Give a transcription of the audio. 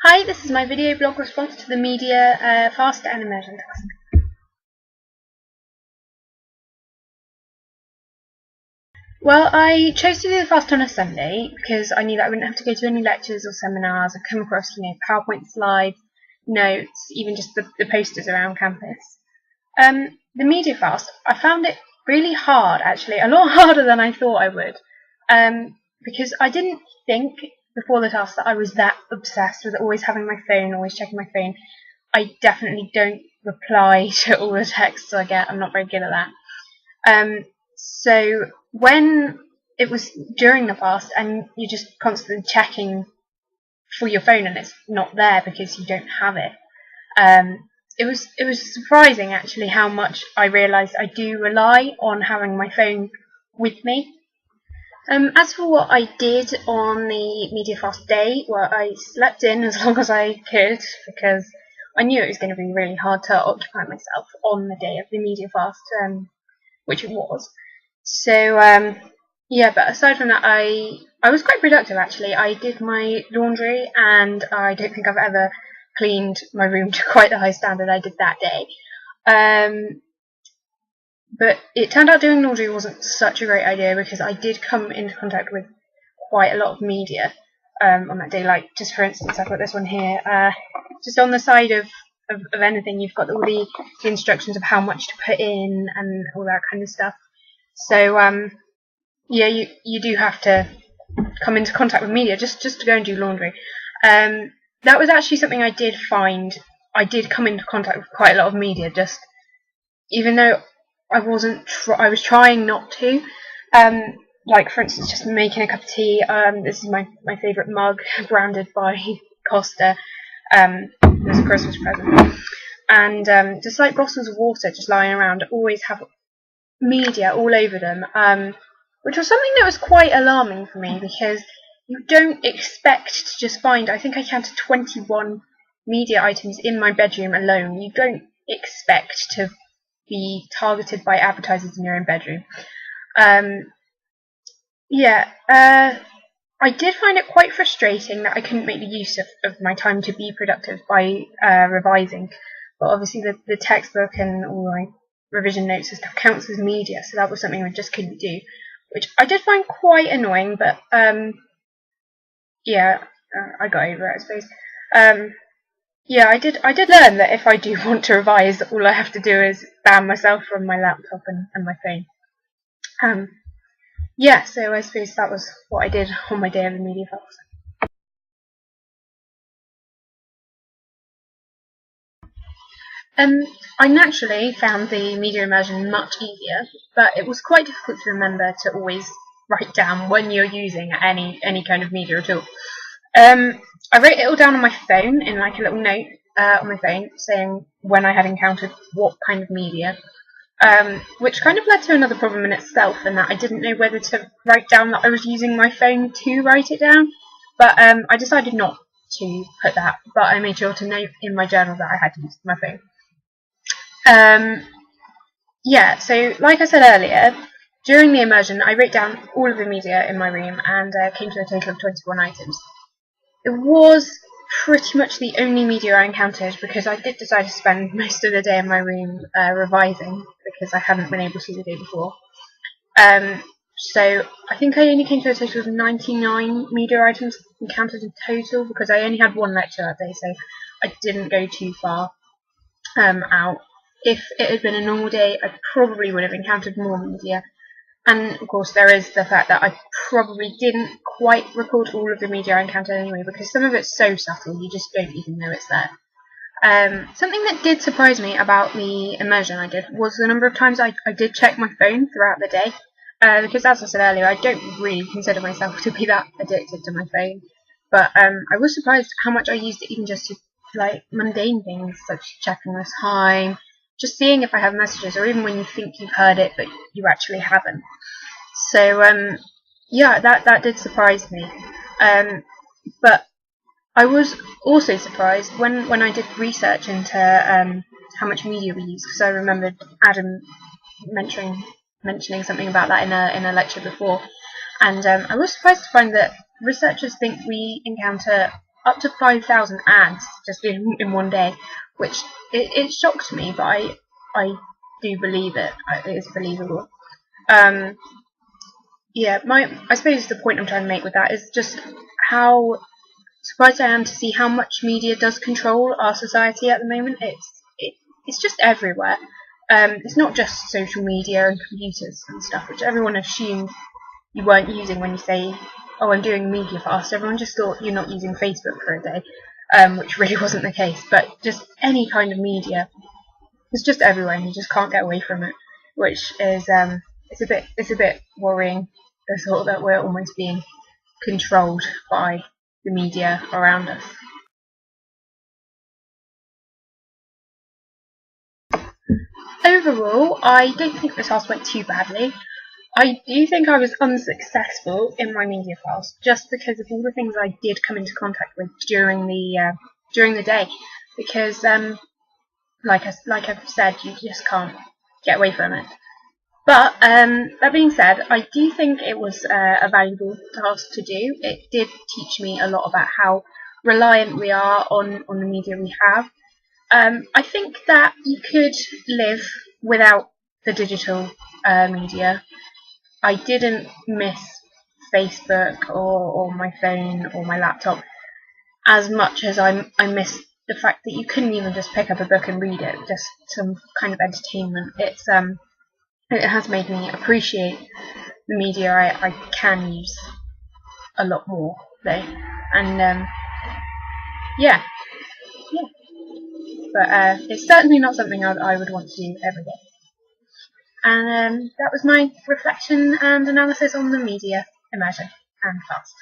Hi, this is my video blog response to the media fast and immersion task. Well, I chose to do the fast on a Sunday because I knew that I wouldn't have to go to any lectures or seminars or come across, PowerPoint slides, notes, even just the posters around campus. The media fast, I found it really hard, actually, a lot harder than I thought I would, because I didn't think before the task that I was that obsessed with always having my phone, always checking my phone. I definitely don't reply to all the texts I get. I'm not very good at that. So when it was during the fast and you're just constantly checking for your phone and it's not there because you don't have it, it was surprising actually how much I realised I do rely on having my phone with me. As for what I did on the media fast day, well, I slept in as long as I could because I knew it was going to be really hard to occupy myself on the day of the media fast, which it was. So, yeah, but aside from that, I was quite productive actually. I did my laundry and I don't think I've ever cleaned my room to quite the high standard I did that day. But it turned out doing laundry wasn't such a great idea because I did come into contact with quite a lot of media on that day. Like, just for instance, I've got this one here. Just on the side of anything, you've got all the instructions of how much to put in and all that kind of stuff. So, yeah, you do have to come into contact with media just to go and do laundry. That was actually something I did find. I did come into contact with quite a lot of media, just even though I was trying not to. Like, for instance, just making a cup of tea. This is my favourite mug, branded by Costa. It was a Christmas present. And just like bottles of water just lying around, always have media all over them, which was something that was quite alarming for me because you don't expect to just find, I think I counted 21 media items in my bedroom alone. You don't expect to be targeted by advertisers in your own bedroom. I did find it quite frustrating that I couldn't make the use of my time to be productive by revising. But obviously the textbook and all my revision notes and stuff counts as media, so that was something I just couldn't do, which I did find quite annoying, but I got over it, I suppose. Yeah, I did learn that if I do want to revise, all I have to do is ban myself from my laptop and my phone. Yeah, so I suppose that was what I did on my day of the media fast. I naturally found the media immersion much easier, but it was quite difficult to remember to always write down when you're using any kind of media at all. I wrote it all down on my phone in like a little note on my phone saying when I had encountered what kind of media, which kind of led to another problem in itself, in that I didn't know whether to write down that I was using my phone to write it down, but I decided not to put that, but I made sure to note in my journal that I had used my phone. Yeah, so like I said earlier, during the immersion I wrote down all of the media in my room and came to a total of 21 items. It was pretty much the only media I encountered because I did decide to spend most of the day in my room revising because I hadn't been able to the day before. So I think I only came to a total of 99 media items encountered in total because I only had one lecture that day, so I didn't go too far out. If it had been a normal day, I probably would have encountered more media. And of course there is the fact that I probably didn't quite record all of the media I encountered anyway, because some of it's so subtle you just don't even know it's there. Something that did surprise me about the immersion I did was the number of times I did check my phone throughout the day, because as I said earlier, I don't really consider myself to be that addicted to my phone, but I was surprised how much I used it even just to like mundane things such as checking the time, just seeing if I have messages, or even when you think you've heard it but you actually haven't. So yeah, that did surprise me. But I was also surprised when I did research into how much media we use, because I remembered Adam mentioning something about that in a lecture before, and I was surprised to find that researchers think we encounter up to 5,000 ads just in one day, which it shocked me, but I do believe it. It is believable. Yeah, I suppose the point I'm trying to make with that is just how surprised I am to see how much media does control our society at the moment. It's just everywhere. It's not just social media and computers and stuff, which everyone assumed you weren't using when you say, "Oh, I'm doing a media fast." Everyone just thought you're not using Facebook for a day, which really wasn't the case. But just any kind of media, it's just everywhere, and you just can't get away from it, which is it's a bit worrying. The thought that we're almost being controlled by the media around us. Overall, I don't think the task went too badly. I do think I was unsuccessful in my media fast, just because of all the things I did come into contact with during the day. Because, like I've said, you just can't get away from it. But that being said, I do think it was a valuable task to do. It did teach me a lot about how reliant we are on the media we have. I think that you could live without the digital media. I didn't miss Facebook or my phone or my laptop as much as I missed the fact that you couldn't even just pick up a book and read it, just some kind of entertainment. It has made me appreciate the media I can use a lot more though, and yeah, but it's certainly not something I would want to do every day. And that was my reflection and analysis on the media, immersion, and fast.